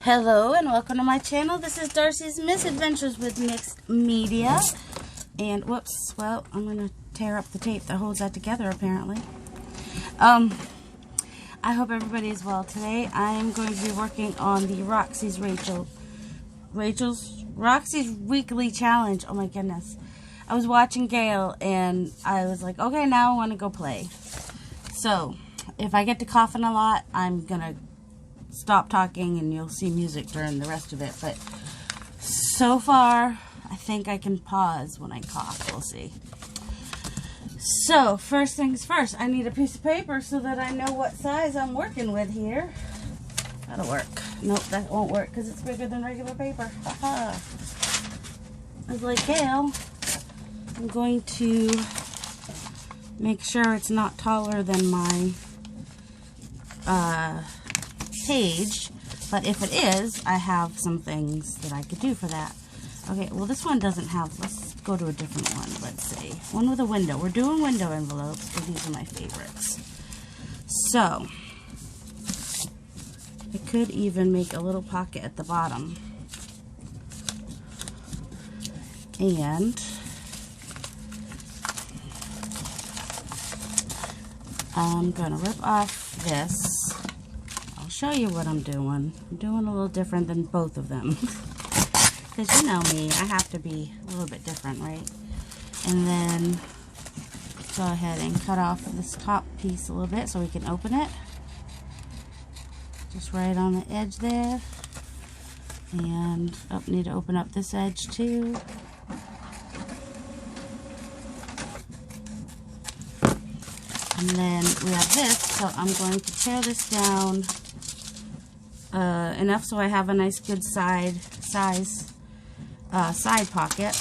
Hello and welcome to my channel. This is Darcy's Misadventures with Mixed Media. And whoops, well, I'm going to tear up the tape that holds that together apparently. I hope everybody is well today. I am going to be working on the Roxy's Weekly Challenge. Oh my goodness. I was watching Gail and I was like, okay, now I want to go play. So, if I get to coughing a lot, I'm going to stop talking and you'll see music during the rest of it. But so far, I think I can pause when I cough. We'll see. So, first things first, I need a piece of paper so that I know what size I'm working with here. That'll work. Nope, that won't work because it's bigger than regular paper. Haha. I was like, Gail, I'm going to make sure it's not taller than my page, but if it is, I have some things that I could do for that. Okay, well this one doesn't have, let's go to a different one. Let's see, one with a window. We're doing window envelopes because these are my favorites. So, I could even make a little pocket at the bottom. And I'm going to rip off this. Show you what I'm doing. I'm doing a little different than both of them. Because you know me, I have to be a little bit different, right? And then go ahead and cut off this top piece a little bit so we can open it. Just right on the edge there. And need to open up this edge too. And then we have this, so I'm going to tear this down enough so I have a nice good side pocket.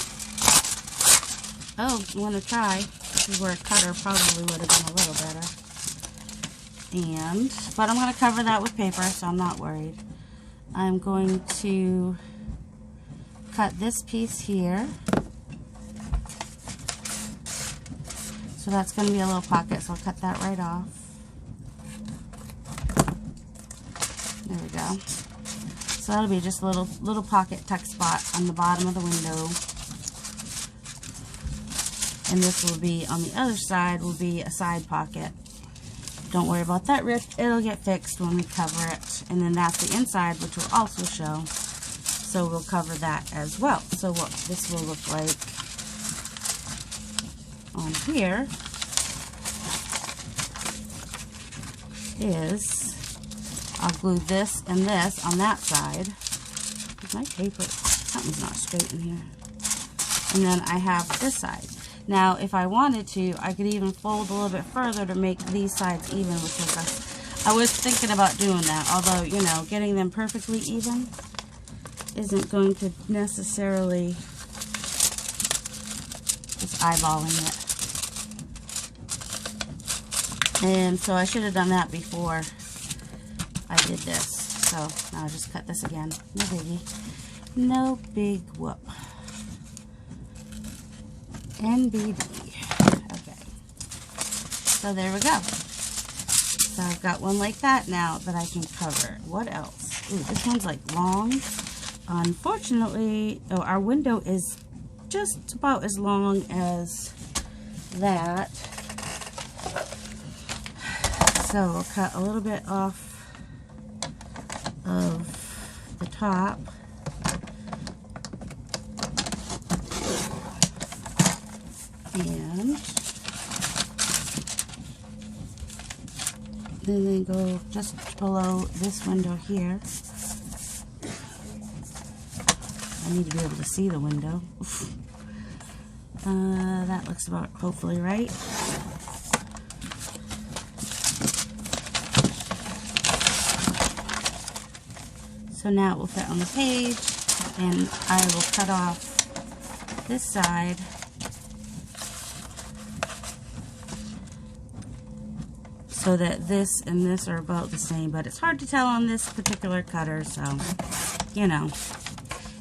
Oh, you want to try? This is where a cutter probably would have been a little better. But I'm going to cover that with paper, so I'm not worried. I'm going to cut this piece here. So that's going to be a little pocket, so I'll cut that right off. There we go. So that'll be just a little pocket tuck spot on the bottom of the window. And this will be, on the other side, will be a side pocket. Don't worry about that rip. It'll get fixed when we cover it. And then that's the inside, which will also show. So we'll cover that as well. So what this will look like on here is I'll glue this and this on that side. My paper, something's not straight in here. And then I have this side. Now, if I wanted to, I could even fold a little bit further to make these sides even, which I was thinking about doing that. Although, you know, getting them perfectly even isn't going to necessarily, just eyeballing it. And so I should have done that before I did this. So now I'll just cut this again. No biggie. No big whoop. NBD. Okay. So there we go. So I've got one like that now that I can cover. What else? Ooh, this one's like long. Unfortunately, our window is just about as long as that. So we'll cut a little bit off of the top. And then go just below this window here. I need to be able to see the window. That looks about hopefully right. So now it will fit on the page, and I will cut off this side so that this and this are about the same, but it's hard to tell on this particular cutter, so, you know,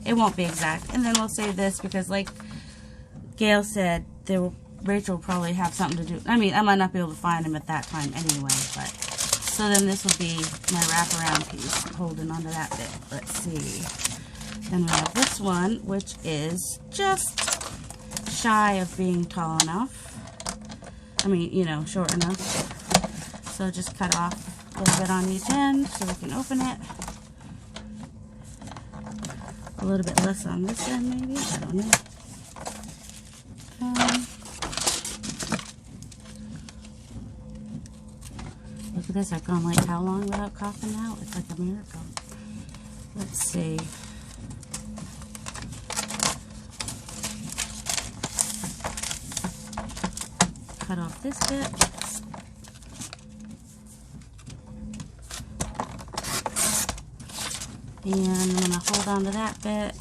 it won't be exact. And then we'll save this because, like Gail said, Rachel will probably have something to do. I mean, I might not be able to find him at that time anyway, but So then this will be my wraparound piece, holding onto that bit. Let's see. Then we have this one, which is just shy of being tall enough. I mean, you know, short enough. So just cut off a little bit on each end so we can open it. A little bit less on this end, maybe. I don't know. Look at this. I've gone like how long without coughing now? It's like a miracle. Let's see. Cut off this bit. And I'm going to hold on to that bit.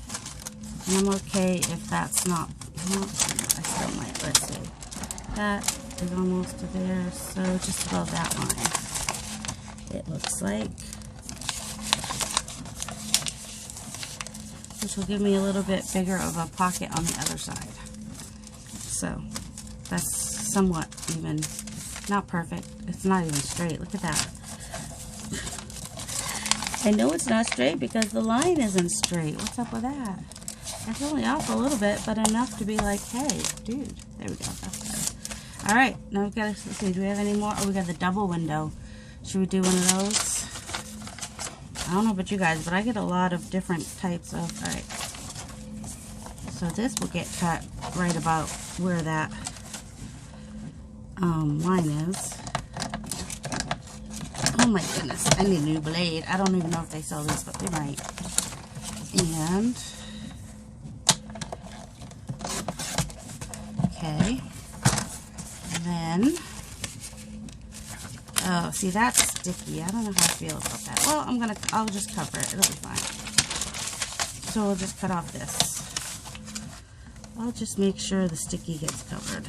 And I'm okay if that's not, I still might, let's see. That is almost to there, so just above that line. It looks like. Which will give me a little bit bigger of a pocket on the other side. So, that's somewhat even, not perfect. It's not even straight. Look at that. I know it's not straight because the line isn't straight. What's up with that? It's only off a little bit, but enough to be like, hey, dude. There we go. That's better. All right. Now we've got to, let's see, do we have any more? Oh, we got the double window. Should we do one of those? I don't know about you guys, but I get a lot of different types of, all right. So this will get cut right about where that line is. Oh my goodness, I need a new blade. I don't even know if they sell these, but they might. And, okay. And then, oh, see that's sticky. I don't know how I feel about that. Well, I'll just cover it. It'll be fine. So we'll just cut off this. I'll just make sure the sticky gets covered.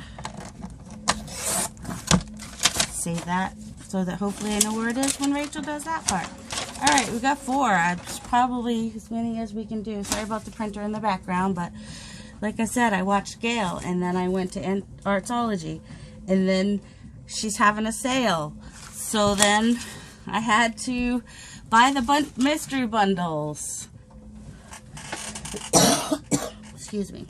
Save that so that hopefully I know where it is when Rachel does that part. Alright, we got 4. It's probably as many as we can do. Sorry about the printer in the background, but like I said, I watched Gail, and then I went to Artsology, and then she's having a sale. So then I had to buy the mystery bundles. Excuse me.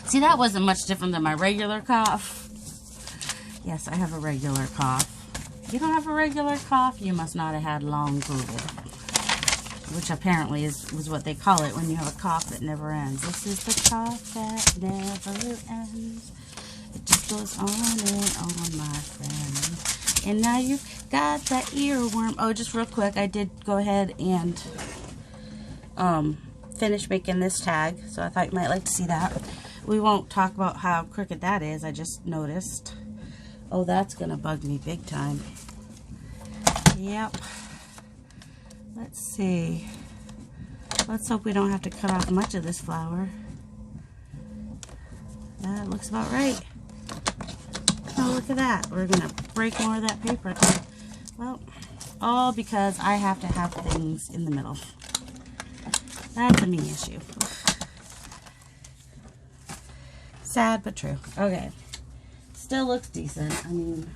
See, that wasn't much different than my regular cough. Yes, I have a regular cough. If you don't have a regular cough, you must not have had long COVID. Which apparently was what they call it when you have a cough that never ends. This is the cough that never ends. It just goes on and on, my friend. And now you've got that earworm. Oh, just real quick, I did go ahead and finish making this tag. So I thought you might like to see that. We won't talk about how crooked that is. I just noticed. Oh, that's going to bug me big time. Yep. Let's see. Let's hope we don't have to cut off much of this flower. That looks about right. Oh, look at that. We're going to break more of that paper. Well, all because I have to have things in the middle. That's a me issue. Sad, but true. Okay. Still looks decent. I mean,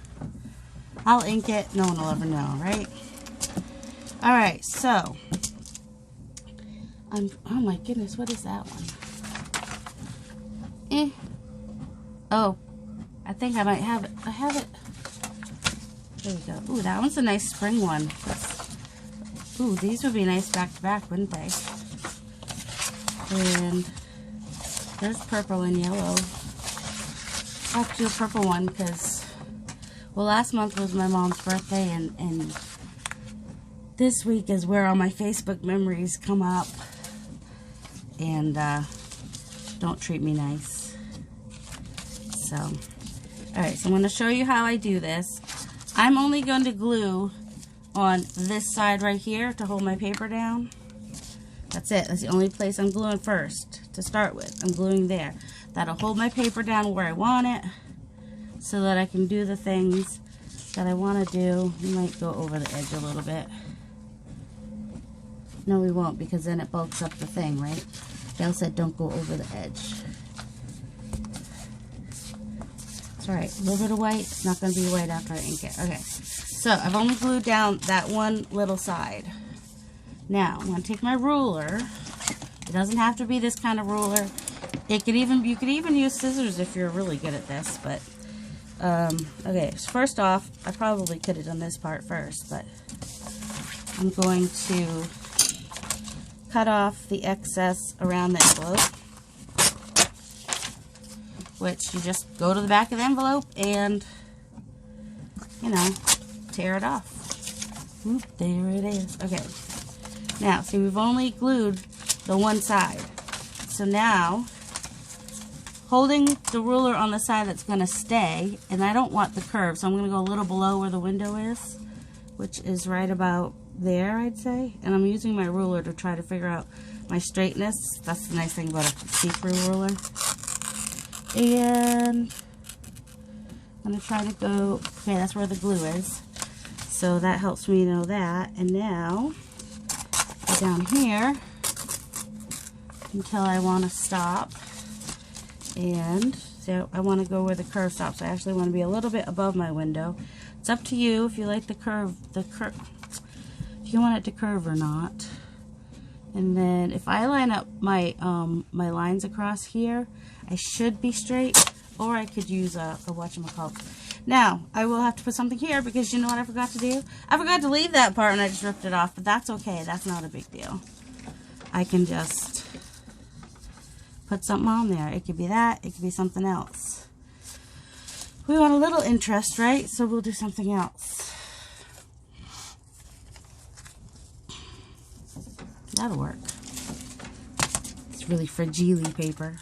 I'll ink it. No one will ever know, right? Alright, so. Oh my goodness, what is that one? Oh, I think I might have it. I have it. There we go. Ooh, that one's a nice spring one. Ooh, these would be nice back to back, wouldn't they? And there's purple and yellow. I have to do a purple one because, well, last month was my mom's birthday, and this week is where all my Facebook memories come up and don't treat me nice. So, alright, so I'm going to show you how I do this. I'm only going to glue on this side right here to hold my paper down. That's it. That's the only place I'm gluing first to start with. I'm gluing there. That'll hold my paper down where I want it so that I can do the things that I want to do. We might go over the edge a little bit. No, we won't, because then it bulks up the thing, right? Gail said don't go over the edge. It's alright. A little bit of white. It's not going to be white after I ink it. Okay. So, I've only glued down that one little side. Now, I'm going to take my ruler. It doesn't have to be this kind of ruler. You could even use scissors if you're really good at this, but okay, so first off, I probably could have done this part first, but I'm going to cut off the excess around the envelope, which you just go to the back of the envelope and, you know, tear it off. Oop, there it is. Okay, now, see, we've only glued the one side. So now, holding the ruler on the side that's going to stay, and I don't want the curve, so I'm going to go a little below where the window is, which is right about there, I'd say. And I'm using my ruler to try to figure out my straightness. That's the nice thing about a see-through ruler. And I'm going to try to go, okay, that's where the glue is. So that helps me know that. And now, go down here until I want to stop. And so I want to go where the curve stops. I actually want to be a little bit above my window. It's up to you if you like the curve, if you want it to curve or not. And then if I line up my my lines across here, I should be straight, or I could use a whatchamacallit. Now, I will have to put something here because you know what I forgot to do? I forgot to leave that part and I just ripped it off, but that's okay. That's not a big deal. I can just put something on there. It could be that. It could be something else. We want a little interest, right? So we'll do something else. That'll work. It's really fragile paper.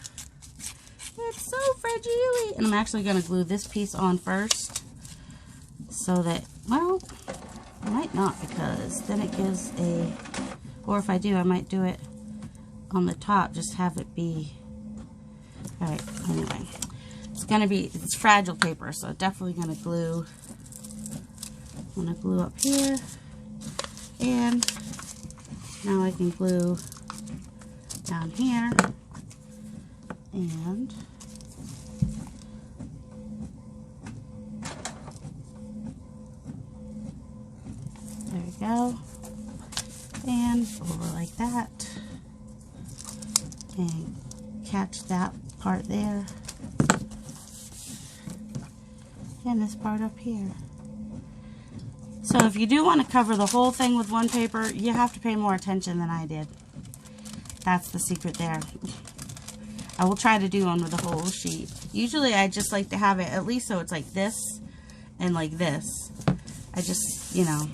It's so fragile. And I'm actually going to glue this piece on first so that, well, I might not, because then it gives a, or if I do, I might do it on the top, just have it be, alright, anyway. It's going to be, it's fragile paper, so definitely going to glue. I'm going to glue up here, and now I can glue down here, and there we go, and over like that, and catch that part there, and this part up here. So if you do want to cover the whole thing with one paper, you have to pay more attention than I did. That's the secret there. I will try to do one with the whole sheet. Usually I just like to have it at least so it's like this and like this. I just, you know.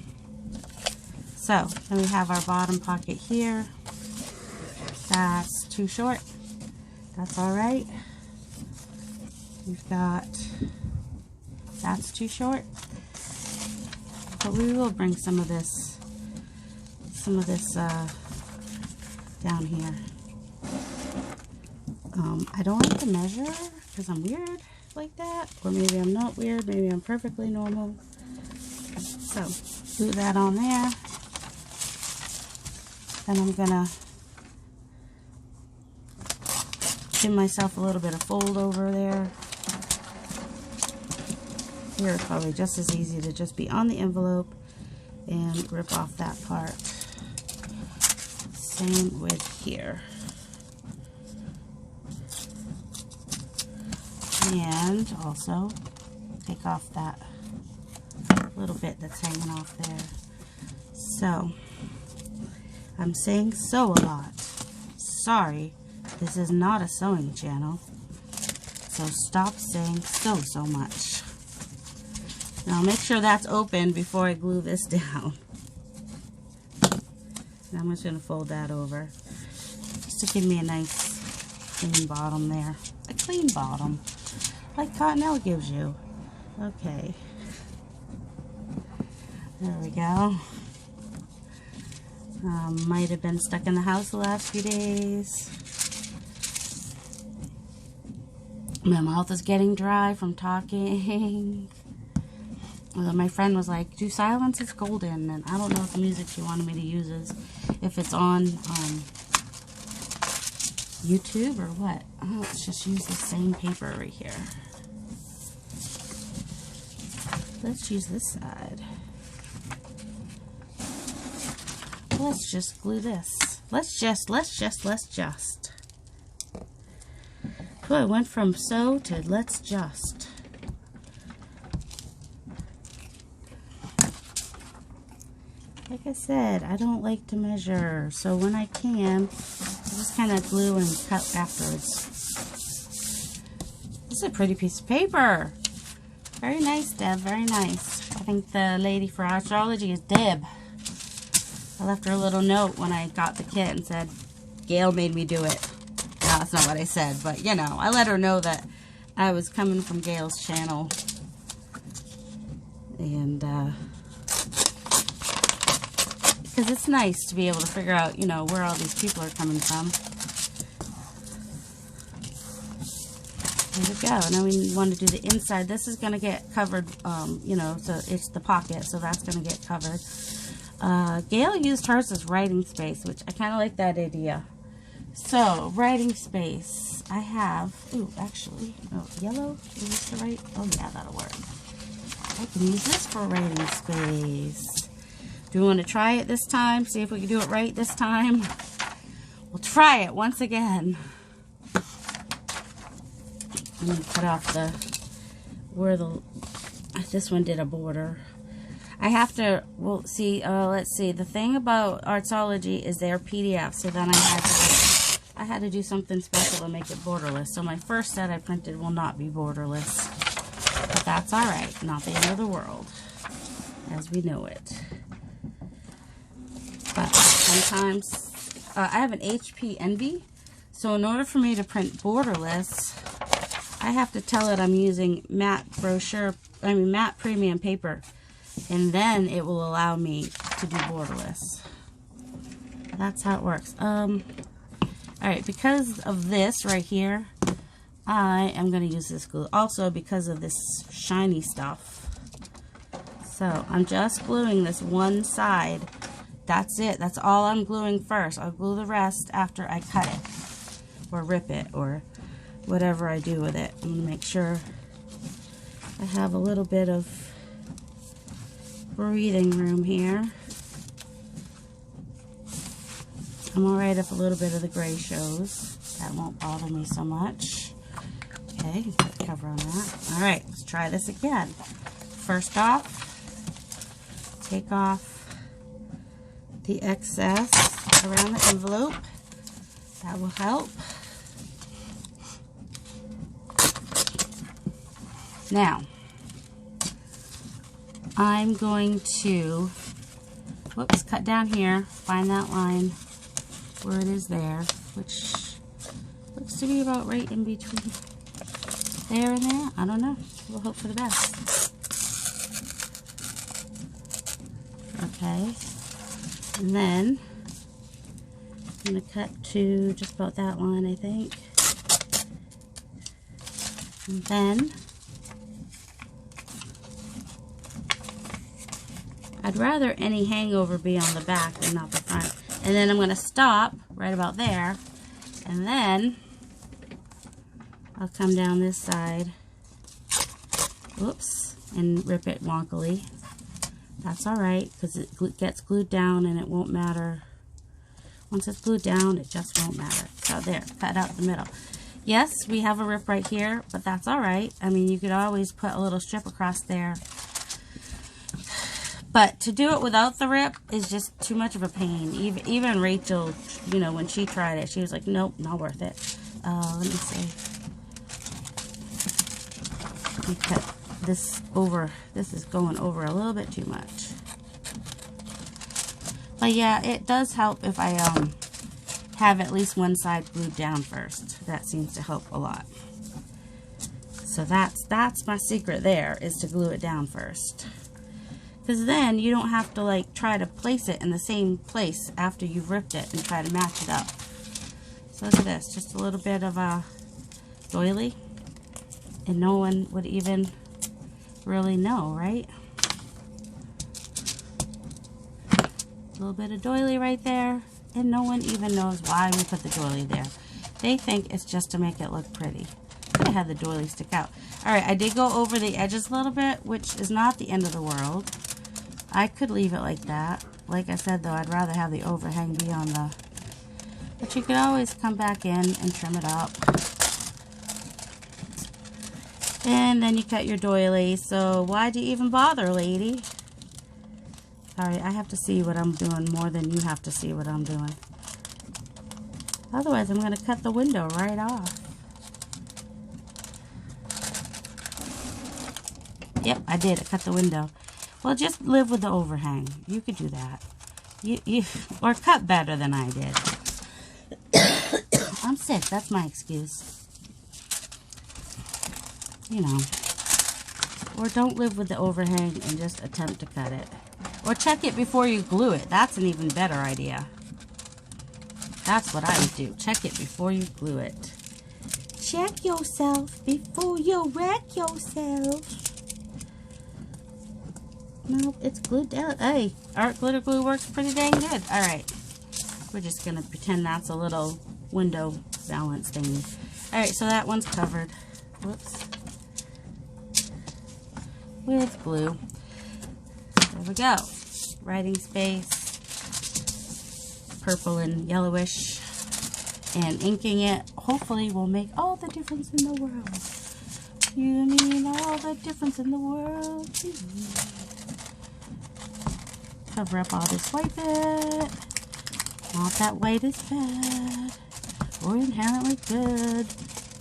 So then we have our bottom pocket here. That's too short. That's alright. We've got, that's too short. But we will bring some of this down here. I don't like to measure because I'm weird like that, or maybe I'm not weird, maybe I'm perfectly normal. So, glue that on there. Then I'm gonna give myself a little bit of fold over there. Here it's probably just as easy to just be on the envelope and rip off that part. Same with here. And also take off that little bit that's hanging off there. So, I'm saying sew a lot. Sorry, this is not a sewing channel. So stop saying sew so much. Now make sure that's open before I glue this down. And I'm just going to fold that over just to give me a nice clean bottom there. A clean bottom, like Cottonelle gives you. Okay. There we go. Might have been stuck in the house the last few days. My mouth is getting dry from talking. Although my friend was like, do silence is golden, and I don't know if the music she wanted me to use is, if it's on YouTube or what. Oh, let's just use the same paper right here. Let's use this side. let's just glue this. Let's just. Oh, I went from so to let's just. Like I said, I don't like to measure, so when I can, I just kind of glue and cut afterwards. This is a pretty piece of paper. Very nice, Deb, very nice. I think the lady for astrology is Deb. I left her a little note when I got the kit and said, Gail made me do it. No, that's not what I said, but you know, I let her know that I was coming from Gail's channel. And, because it's nice to be able to figure out, you know, where all these people are coming from. There we go. Now we want to do the inside. This is going to get covered, you know, so it's the pocket, so that's going to get covered. Gail used hers as writing space, which I kind of like that idea. So, writing space. I have, ooh, actually, oh, yellow? Is this the right? Oh, yeah, that'll work. I can use this for writing space. Do we want to try it this time? See if we can do it right this time? We'll try it once again. I'm going to cut off the, where the, this one did a border. I have to, well, see, let's see. The thing about Artsology is they're PDF, so then I had to do something special to make it borderless. So my first set I printed will not be borderless. But that's alright. Not the end of the world, as we know it. But sometimes, I have an HP Envy, so in order for me to print borderless, I have to tell it I'm using matte premium paper, and then it will allow me to do borderless. That's how it works. Alright, because of this right here, I am going to use this glue. Also because of this shiny stuff. So I'm just gluing this one side. That's it. That's all I'm gluing first. I'll glue the rest after I cut it or rip it or whatever I do with it. I'm going to make sure I have a little bit of breathing room here. I'm alright if a little bit of the gray shows. That won't bother me so much. Okay, put the cover on that. Alright, let's try this again. First off, take off the excess around the envelope. That will help. Now, I'm going to, whoops, cut down here, find that line where it is there, which looks to be about right in between there and there. I don't know. We'll hope for the best. Okay. And then I'm going to cut to just about that line, I think. And then I'd rather any hangover be on the back than not the front. And then I'm going to stop right about there. And then I'll come down this side. Whoops. And rip it wonkily. That's alright, because it gets glued down and it won't matter. Once it's glued down, it just won't matter. So there, cut out the middle. Yes, we have a rip right here, but that's alright. I mean, you could always put a little strip across there. But to do it without the rip is just too much of a pain. Even Rachel, you know, when she tried it, she was like, nope, not worth it. Let me see. Let me cut this over. This is going over a little bit too much. But yeah, it does help if I have at least one side glued down first. That seems to help a lot. So that's my secret there, is to glue it down first. Because then you don't have to like try to place it in the same place after you've ripped it and try to match it up. So look at this, just a little bit of a doily, and no one would even really know, right? A little bit of doily right there, and no one even knows why we put the doily there. They think it's just to make it look pretty. I had the doily stick out. Alright, I did go over the edges a little bit, which is not the end of the world. I could leave it like that. Like I said, though, I'd rather have the overhang be on the... But you can always come back in and trim it up. And then you cut your doily. So why'd you even bother, lady? Sorry, I have to see what I'm doing more than you have to see what I'm doing. Otherwise, I'm going to cut the window right off. Yep, I did. I cut the window. Well, just live with the overhang. You could do that. Or cut better than I did. I'm sick. That's my excuse. You know. Or don't live with the overhang and just attempt to cut it. Or check it before you glue it. That's an even better idea. That's what I would do. Check it before you glue it. Check yourself before you wreck yourself. Nope, it's glued down. Hey, art glitter glue works pretty dang good. Alright. We're just going to pretend that's a little window balance thingy. Alright, so that one's covered. Whoops. With glue. There we go. Writing space. Purple and yellowish. And inking it hopefully will make all the difference in the world. You mean all the difference in the world to me. Cover up all this white bit. Not that white is bad or inherently good.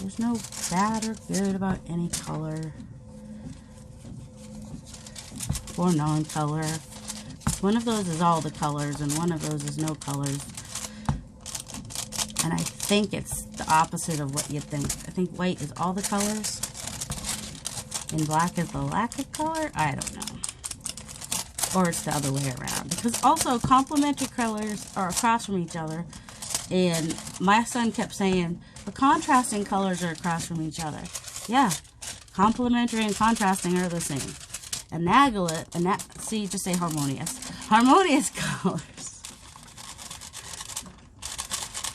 There's no bad or good about any color or non-color. One of those is all the colors and one of those is no colors. And I think it's the opposite of what you'd think. I think white is all the colors and black is the lack of color. I don't know. Or it's the other way around. Because also complementary colors are across from each other. And my son kept saying, the contrasting colors are across from each other. Yeah. Complementary and contrasting are the same. See, just say harmonious. Harmonious colors.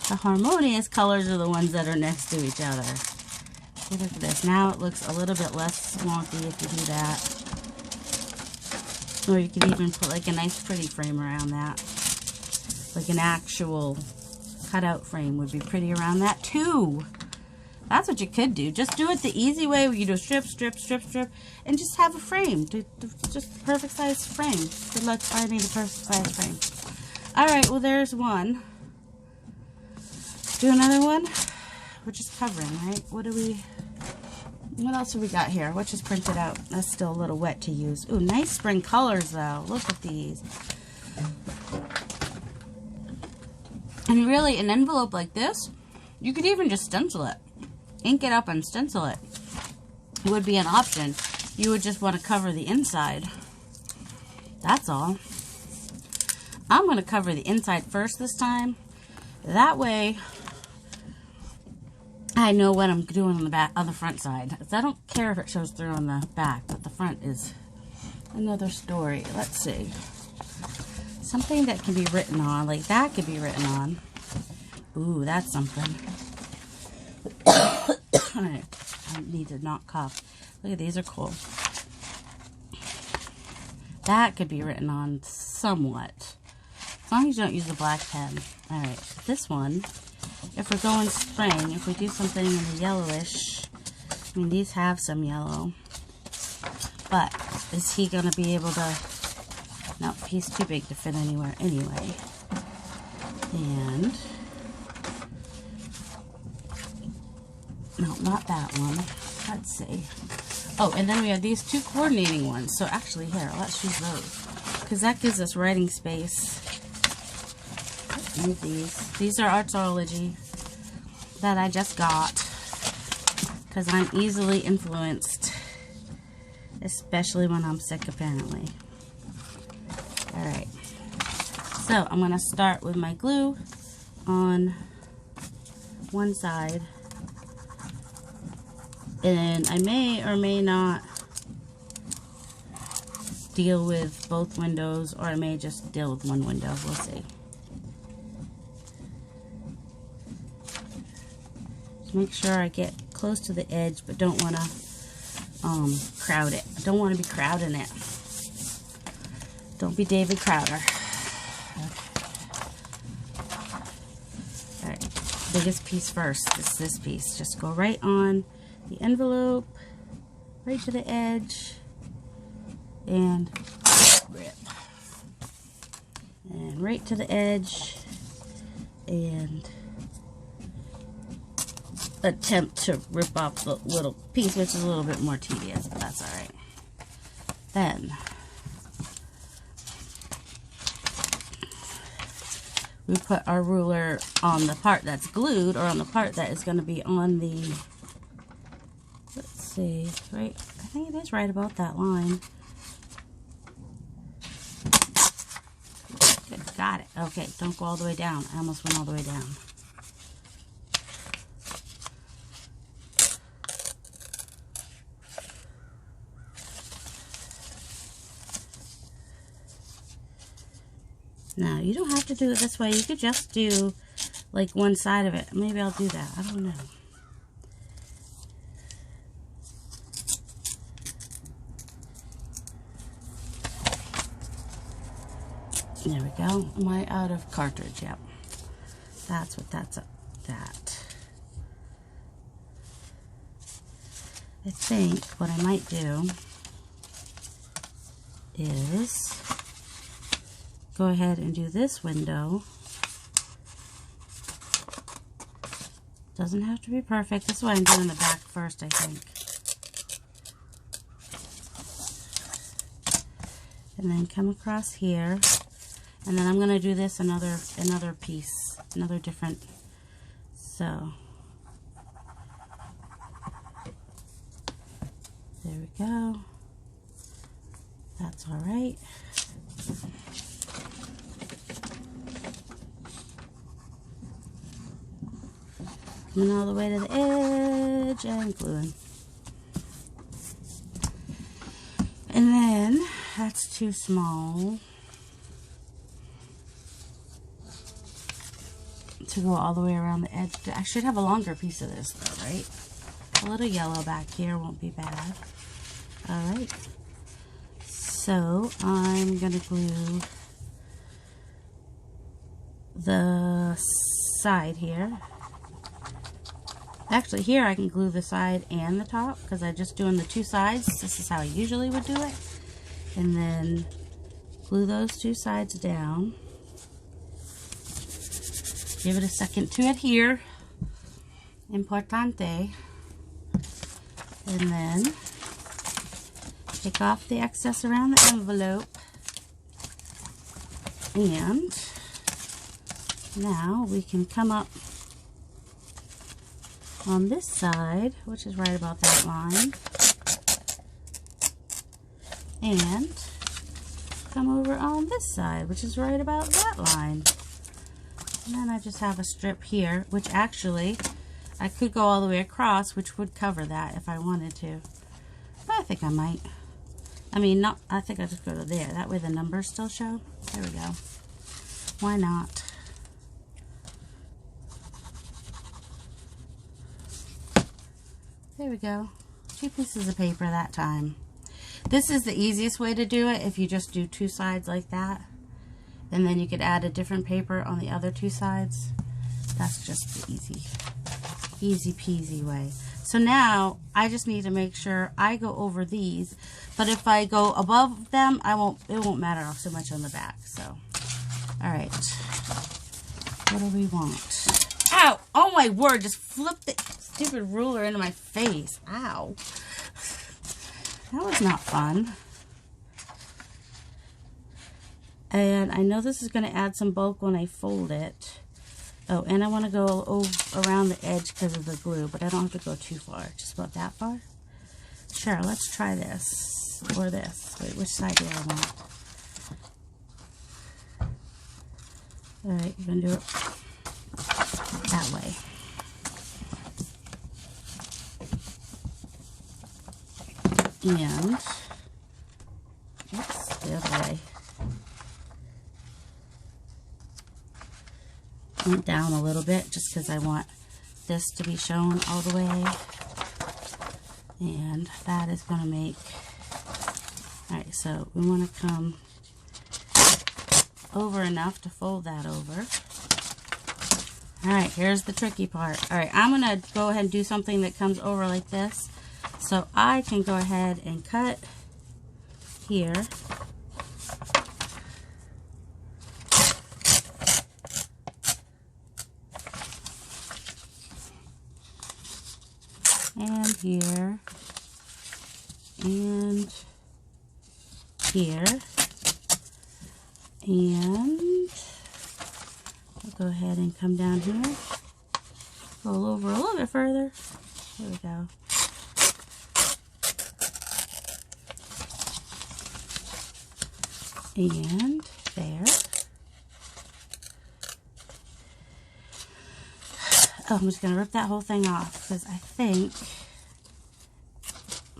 The harmonious colors are the ones that are next to each other. See, look at this. Now it looks a little bit less wonky if you do that. Or you could even put like a nice pretty frame around that. Like an actual cutout frame would be pretty around that too. That's what you could do. Just do it the easy way where you do strip, strip, strip, strip, and just have a frame. Just the perfect size frame. Good luck finding the perfect size frame. Alright, well there's one. Do another one. We're just covering, right? What else have we got here? What just printed out? That's still a little wet to use. Ooh, nice spring colors though. Look at these. And really, an envelope like this, you could even just stencil it. Ink it up and stencil it. It would be an option. You would just want to cover the inside. That's all. I'm going to cover the inside first this time. That way, I know what I'm doing on the back, on the front side. I don't care if it shows through on the back, but the front is another story. Let's see. Something that can be written on, like that could be written on. Ooh, that's something. Alright, I need to not cough. Look at these, are cool. That could be written on somewhat. As long as you don't use a black pen. Alright, this one, if we're going spring, if we do something in the yellowish, I mean, these have some yellow. But, is he going to be able to... No, he's too big to fit anywhere anyway. And... No, not that one. Let's see. Oh, and then we have these two coordinating ones. So actually, here, let's use those. Because that gives us writing space. Move these. These are Artsology that I just got. Because I'm easily influenced. Especially when I'm sick, apparently. Alright. So, I'm going to start with my glue on one side. And I may or may not deal with both windows, or I may just deal with one window. We'll see. Just make sure I get close to the edge, but don't want to crowd it. I don't want to be crowding it. Don't be David Crowder. biggest piece first. It's this piece. Just go right on the envelope, right to the edge, and rip. And right to the edge, and attempt to rip off the little piece, which is a little bit more tedious, but that's alright. Then we put our ruler on the part that's glued, or on the part that is going to be on the, let's see, right, I think it is right about that line. Good, got it. Okay, don't go all the way down. I almost went all the way down. Now, you don't have to do it this way. You could just do like one side of it. Maybe I'll do that. I don't know. There we go. Am I out of cartridge? Yep. That's what that's that. I think what I might do is go ahead and do this window. Doesn't have to be perfect. This is why I'm doing the back first, I think. And then come across here. And then I'm going to do this another piece, another different. So there we go. That's all right. Coming all the way to the edge and gluing. And then that's too small to go all the way around the edge. I should have a longer piece of this though, right? A little yellow back here won't be bad. Alright. So I'm going to glue the side here. Actually, here I can glue the side and the top because I'm just doing the two sides. This is how I usually would do it. And then glue those two sides down. Give it a second to adhere. Importante. And then take off the excess around the envelope. And now we can come up on this side, which is right about that line, and come over on this side, which is right about that line. And then I just have a strip here, which actually I could go all the way across, which would cover that if I wanted to. But I think I might. I mean, not. I think I'll just go to there. That way the numbers still show. There we go. Why not? There we go. 2 pieces of paper that time. This is the easiest way to do it if you just do 2 sides like that. And then you could add a different paper on the other 2 sides. That's just the easy peasy way. So now I just need to make sure I go over these, but if I go above them, it won't matter so much on the back. So, all right. What do we want? Ow! Oh my word, just flipped the stupid ruler into my face. Ow. That was not fun. And I know this is going to add some bulk when I fold it. Oh, and I want to go around the edge because of the glue, but I don't have to go too far. Just about that far. Sure, let's try this. Or this. Wait, which side do I want? Alright, you're going to do it that way. And, oops, the other way. Went down a little bit just because I want this to be shown all the way. And that is going to make, alright, so we want to come over enough to fold that over. Alright, here's the tricky part. Alright, I'm going to go ahead and do something that comes over like this. So I can go ahead and cut here. And here. And here. And I'll go ahead and come down here. Roll over a little bit further. There we go. And there. Oh, I'm just going to rip that whole thing off because I think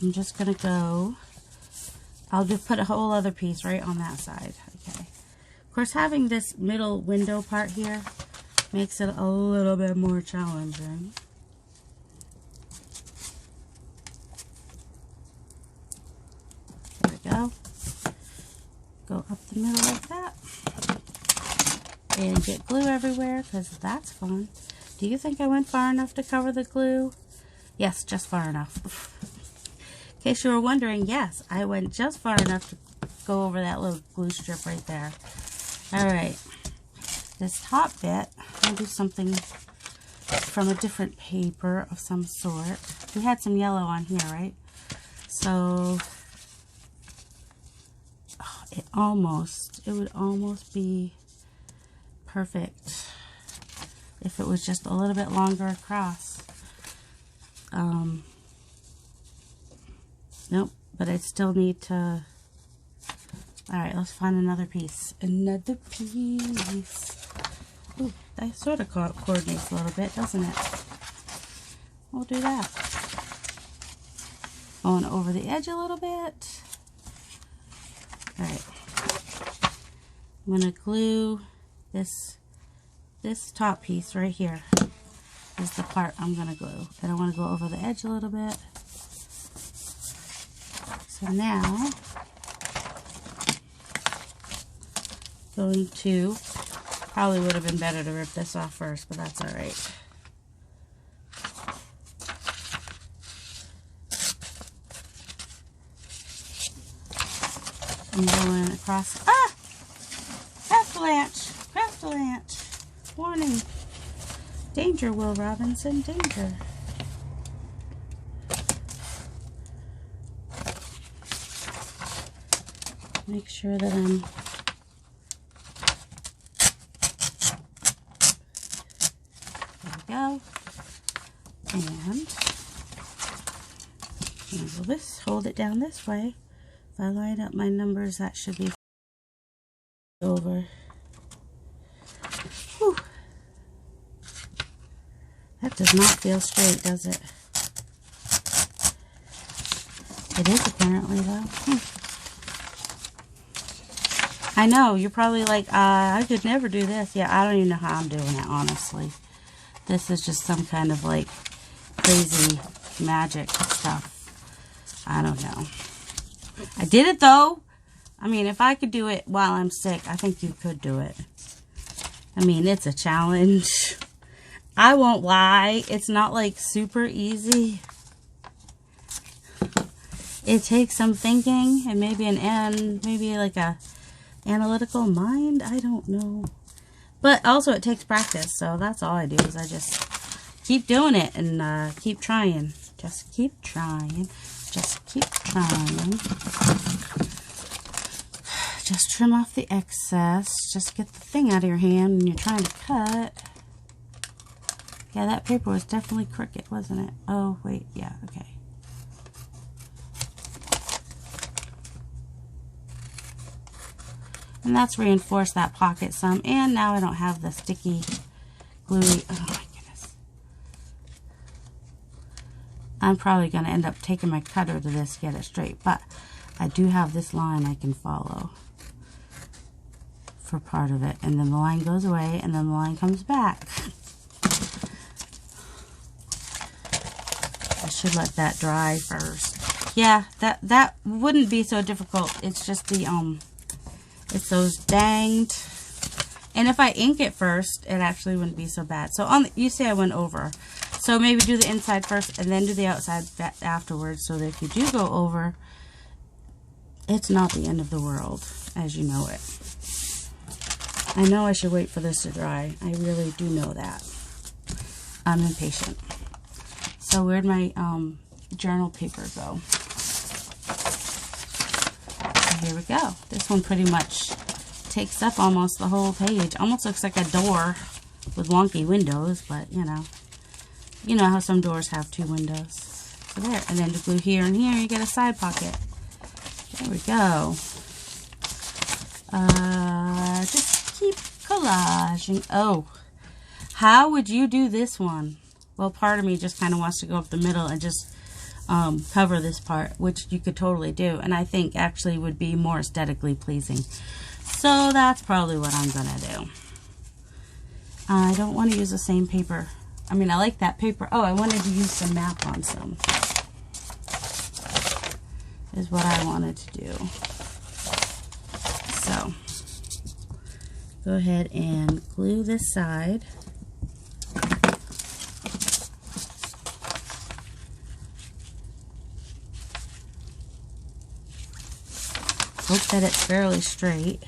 I'm just going to go, I'll just put a whole other piece right on that side. Okay. Of course, having this middle window part here makes it a little bit more challenging. There we go. Go up the middle like that. And get glue everywhere because that's fun. Do you think I went far enough to cover the glue? Yes, just far enough. In case you were wondering, yes, I went just far enough to go over that little glue strip right there. Alright, this top bit, I'll do something from a different paper of some sort. We had some yellow on here, right? So, oh, it would almost be perfect if it was just a little bit longer across. Nope, but I still need to... Alright, let's find another piece. Another piece. Ooh, that sort of coordinates a little bit, doesn't it? We'll do that. Going over the edge a little bit. Alright. I'm going to glue this top piece right here. Is the part I'm going to glue. And I want to go over the edge a little bit. So now, going to, probably would have been better to rip this off first, but that's alright. I'm going across, Craftalanche, warning, danger, Will Robinson, danger. Make sure that I'm there we go. And handle this, hold it down this way. If I line up my numbers, that should be over. Whew. That does not feel straight, does it? It is apparently though. I know, you're probably like, I could never do this. Yeah, I don't even know how I'm doing it, honestly. This is just some kind of like crazy magic stuff. I don't know. I did it though. I mean, if I could do it while I'm sick, I think you could do it. I mean, it's a challenge. I won't lie. It's not like super easy. It takes some thinking and maybe maybe like a analytical mind. I don't know. But also it takes practice. So that's all I do is I just keep doing it and keep trying. Just keep trying. Just keep trying. Just trim off the excess. Just get the thing out of your hand when you're trying to cut. Yeah, that paper was definitely crooked, wasn't it? Oh, wait. Yeah, okay. And that's reinforced that pocket some. And now I don't have the sticky, gluey. Oh, my goodness. I'm probably going to end up taking my cutter to this to get it straight. But I do have this line I can follow for part of it. And then the line goes away, and then the line comes back. I should let that dry first. Yeah, that wouldn't be so difficult. It's just the, it's those danged, And if I ink it first, it actually wouldn't be so bad. So you see I went over. So maybe do the inside first and then do the outside afterwards, so that if you do go over, it's not the end of the world as you know it. I know I should wait for this to dry. I really do know that. I'm impatient. So where'd my journal paper go? So here we go. This one pretty much takes up almost the whole page. Almost looks like a door with wonky windows, but you know how some doors have 2 windows. So there, and then to glue here and here, you get a side pocket. There we go. Just keep collaging. Oh, how would you do this one? Well, part of me just kind of wants to go up the middle and just cover this part, which you could totally do, and I think actually would be more aesthetically pleasing. So that's probably what I'm gonna do. I don't want to use the same paper. I mean, I like that paper. Oh, I wanted to use the map on some. Is what I wanted to do. So, go ahead and glue this side. Hope that it's fairly straight.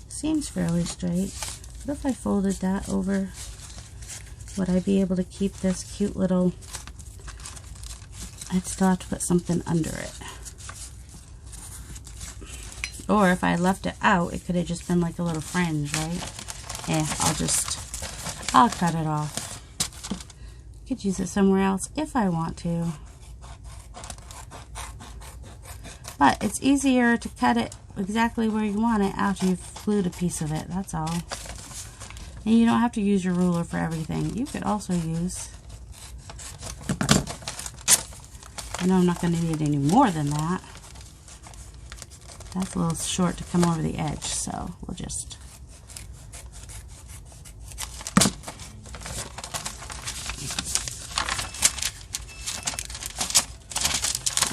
Seems fairly straight. What if I folded that over? Would I be able to keep this cute little... I'd still have to put something under it. Or if I left it out, it could have just been like a little fringe, right? I'll cut it off. Could use it somewhere else if I want to. But it's easier to cut it exactly where you want it after you've glued a piece of it, that's all. And you don't have to use your ruler for everything. You could also use... I know I'm not going to need any more than that. That's a little short to come over the edge, so we'll just...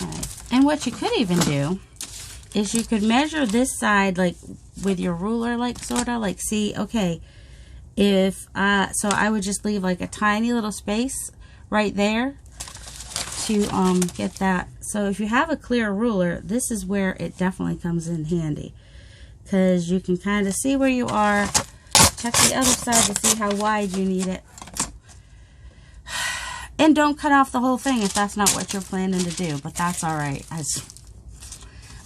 Alright. And what you could even do is you could measure this side like with your ruler, like sort of like, see, okay, if so I would just leave like a tiny little space right there to get that. So if you have a clear ruler, this is where it definitely comes in handy, because you can kind of see where you are, check the other side to see how wide you need it, and don't cut off the whole thing if that's not what you're planning to do, but that's all right.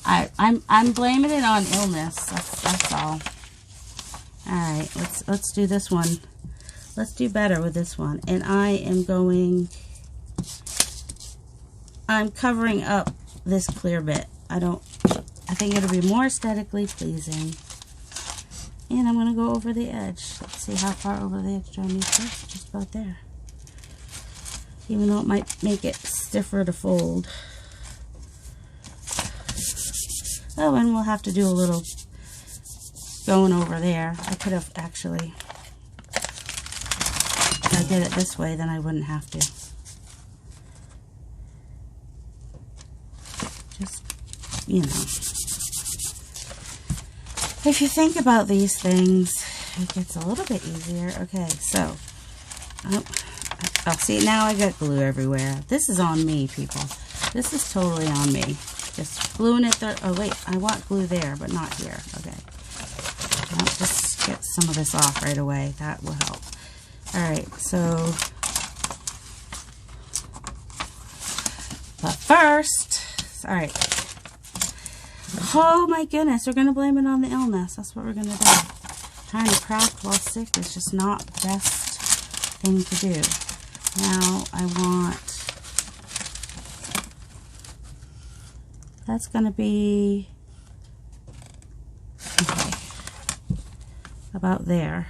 I'm blaming it on illness. That's all. All right, let's do this one. Let's do better with this one. And I'm covering up this clear bit. I think it'll be more aesthetically pleasing. And I'm gonna go over the edge. Let's see how far over the edge do I need this? Just about there. Even though it might make it stiffer to fold. Oh, and we'll have to do a little going over there. I could have actually, if I did it this way, then I wouldn't have to. Just, you know. If you think about these things, it gets a little bit easier. Okay, so, oh, see, now I got glue everywhere. This is on me, people. This is totally on me. Just gluing it there. Oh, wait, I want glue there, but not here. Okay. I'll just get some of this off right away. That will help. Alright, so... But first... Alright. Oh my goodness, we're going to blame it on the illness. That's what we're going to do. Trying to craft while sick is just not the best thing to do. Now, I want... That's going to be... Okay. About there.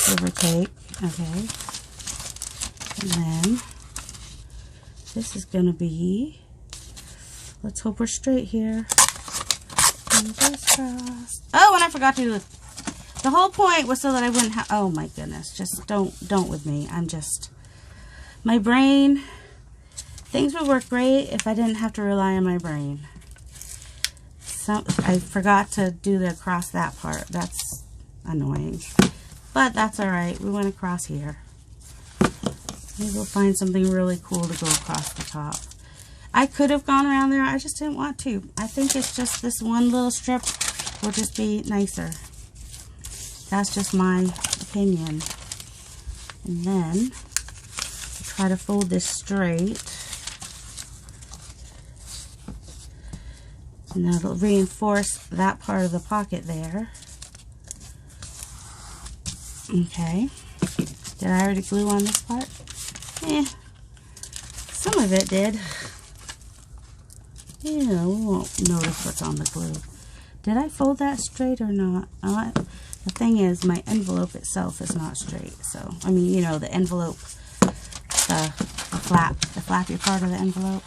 Give or take. Okay. And then... This is going to be... Let's hope we're straight here. Fingers crossed. Oh, and I forgot to do it. The whole point was so that I wouldn't have... Oh my goodness. Just don't with me. I'm just... My brain... Things would work great if I didn't have to rely on my brain. So I forgot to do the across that part. That's annoying. But that's alright. We went across here. Maybe we'll find something really cool to go across the top. I could have gone around there. I just didn't want to. I think it's just this one little strip will just be nicer. That's just my opinion. And then try to fold this straight. And that'll reinforce that part of the pocket there. Okay. Did I already glue on this part? Some of it did. Yeah, we won't notice what's on the glue. Did I fold that straight or not? The thing is, my envelope itself is not straight. So, I mean, you know, the envelope, the flappy part of the envelope.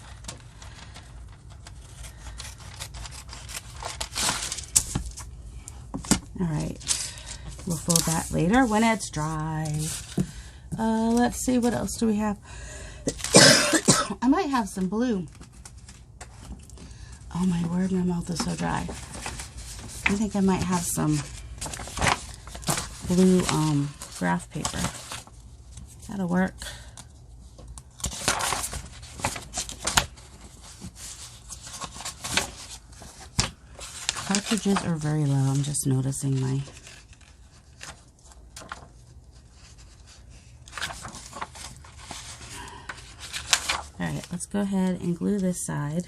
Alright, we'll fold that later when it's dry. Let's see, what else do we have? I might have some blue. Oh my word, my mouth is so dry. I think I might have some blue graph paper. That'll work. Cartridges are very low. I'm just noticing my... Alright, let's go ahead and glue this side.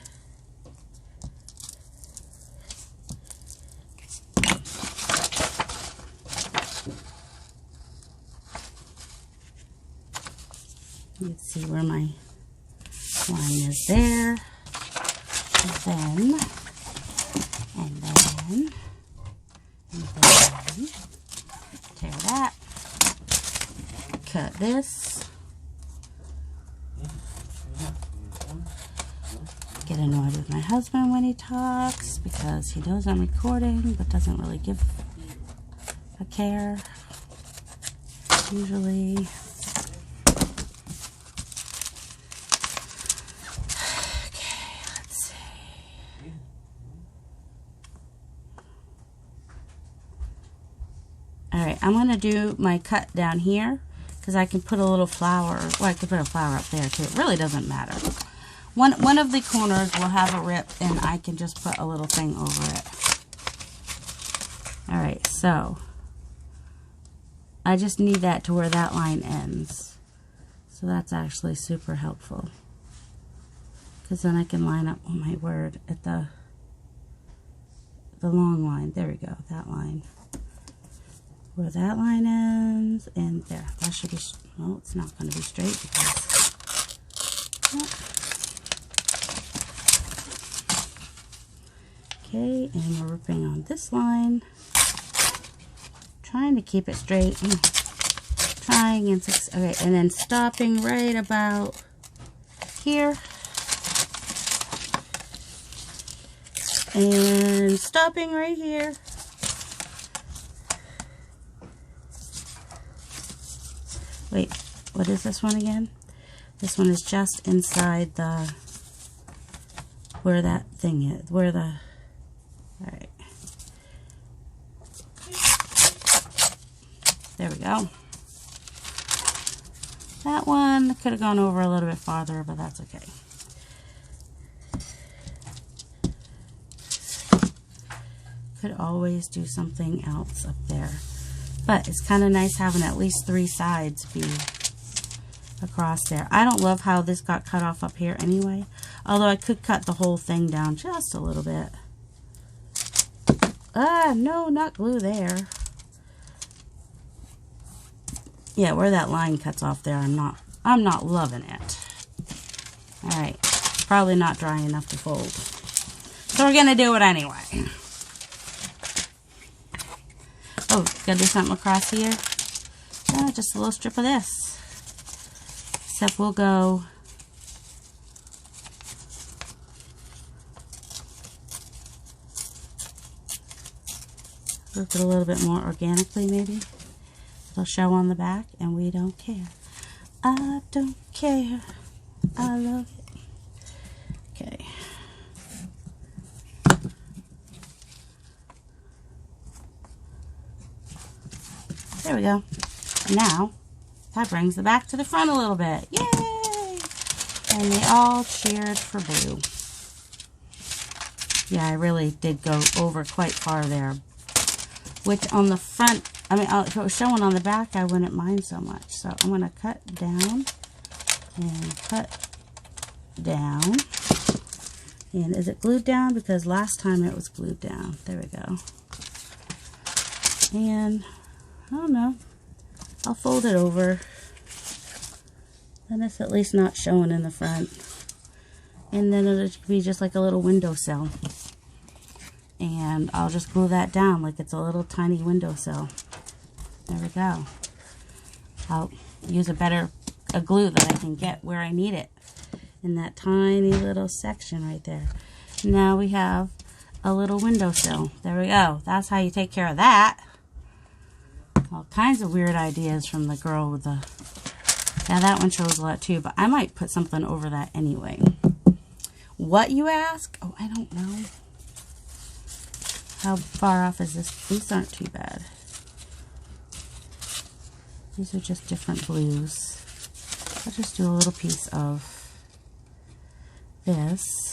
You can see where my line is there. And then tear that. Cut this. Get annoyed with my husband when he talks because he knows I'm recording but doesn't really give a care usually. Alright, I'm going to do my cut down here because I can put a little flower, well, I could put a flower up there too. It really doesn't matter. One of the corners will have a rip and I can just put a little thing over it. Alright, so I just need that to where that line ends. So that's actually super helpful. Because then I can line up, oh my word, at the long line. There we go, that line. Where that line ends, and there. That should be, well, it's not going to be straight because, okay, and we're ripping on this line. Trying to keep it straight. Trying and okay, and then stopping right about here. And stopping right here. Wait, what is this one again? This one is just inside the, where that thing is, where the, alright. There we go. That one could have gone over a little bit farther, but that's okay. Could always do something else up there. But it's kind of nice having at least 3 sides be across there. I don't love how this got cut off up here anyway. Although I could cut the whole thing down just a little bit. Ah, no, not glue there. Yeah, where that line cuts off there, I'm not loving it. Alright, probably not dry enough to fold. So we're gonna do it anyway. Oh, gotta do something across here. Just a little strip of this. Except we'll go work it a little bit more organically, maybe. It'll show on the back, and we don't care. I don't care. I love it. Okay. There we go. Now, that brings the back to the front a little bit. Yay! And they all cheered for blue. Yeah, I really did go over quite far there. Which on the front, I mean, if it was showing on the back, I wouldn't mind so much. So I'm going to cut down and cut down. And is it glued down? Because last time it was glued down. There we go. And I don't know. I'll fold it over. Then it's at least not showing in the front. And then it'll be just like a little windowsill. And I'll just glue that down like it's a little tiny windowsill. There we go. I'll use a glue that I can get where I need it. In that tiny little section right there. Now we have a little windowsill. There we go. That's how you take care of that. All kinds of weird ideas from the girl with the... Yeah, that one shows a lot too, but I might put something over that anyway. What, you ask? Oh, I don't know. How far off is this? These aren't too bad. These are just different blues. I'll just do a little piece of this.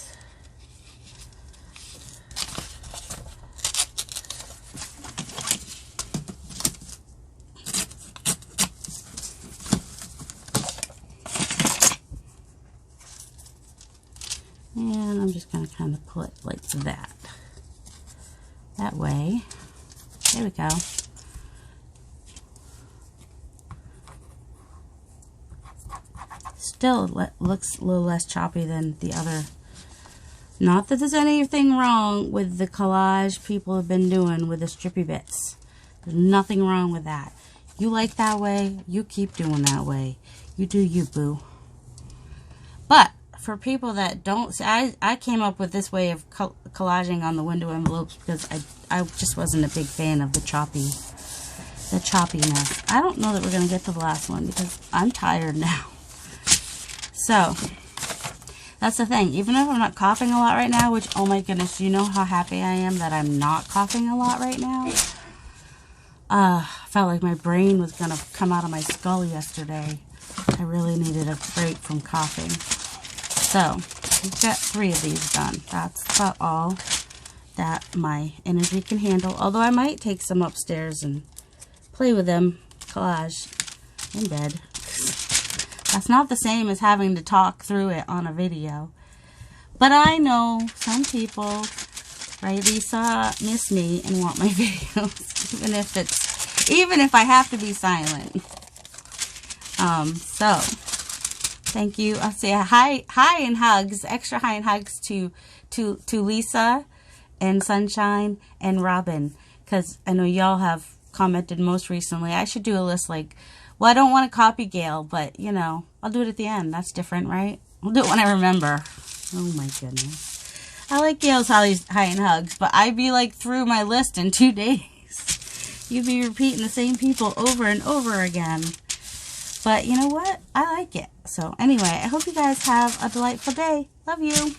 And I'm just going to kind of pull it like that. That way. There we go. Still looks a little less choppy than the other. Not that there's anything wrong with the collage people have been doing with the strippy bits. There's nothing wrong with that. You like that way, you keep doing that way. You do you, boo. But for people that don't, I came up with this way of collaging on the window envelopes because I just wasn't a big fan of the choppiness. I don't know that we're going to get to the last one because I'm tired now. So, that's the thing. Even if I'm not coughing a lot right now, which, oh my goodness, you know how happy I am that I'm not coughing a lot right now? I felt like my brain was going to come out of my skull yesterday. I really needed a break from coughing. So, we've got 3 of these done. That's about all that my energy can handle. Although I might take some upstairs and play with them, collage, in bed. That's not the same as having to talk through it on a video. But I know some people, right, Lisa, miss me and want my videos, even if I have to be silent. So thank you. I'll say hi and hugs, extra hi and hugs to Lisa and Sunshine and Robin, because I know y'all have commented most recently. I should do a list like, well, I don't want to copy Gail, but, you know, I'll do it at the end. That's different, right? I'll do it when I remember. Oh, my goodness. I like Gail's hi and hugs, but I'd be, like, through my list in 2 days. You'd be repeating the same people over and over again. But, you know what? I like it. So, anyway, I hope you guys have a delightful day. Love you.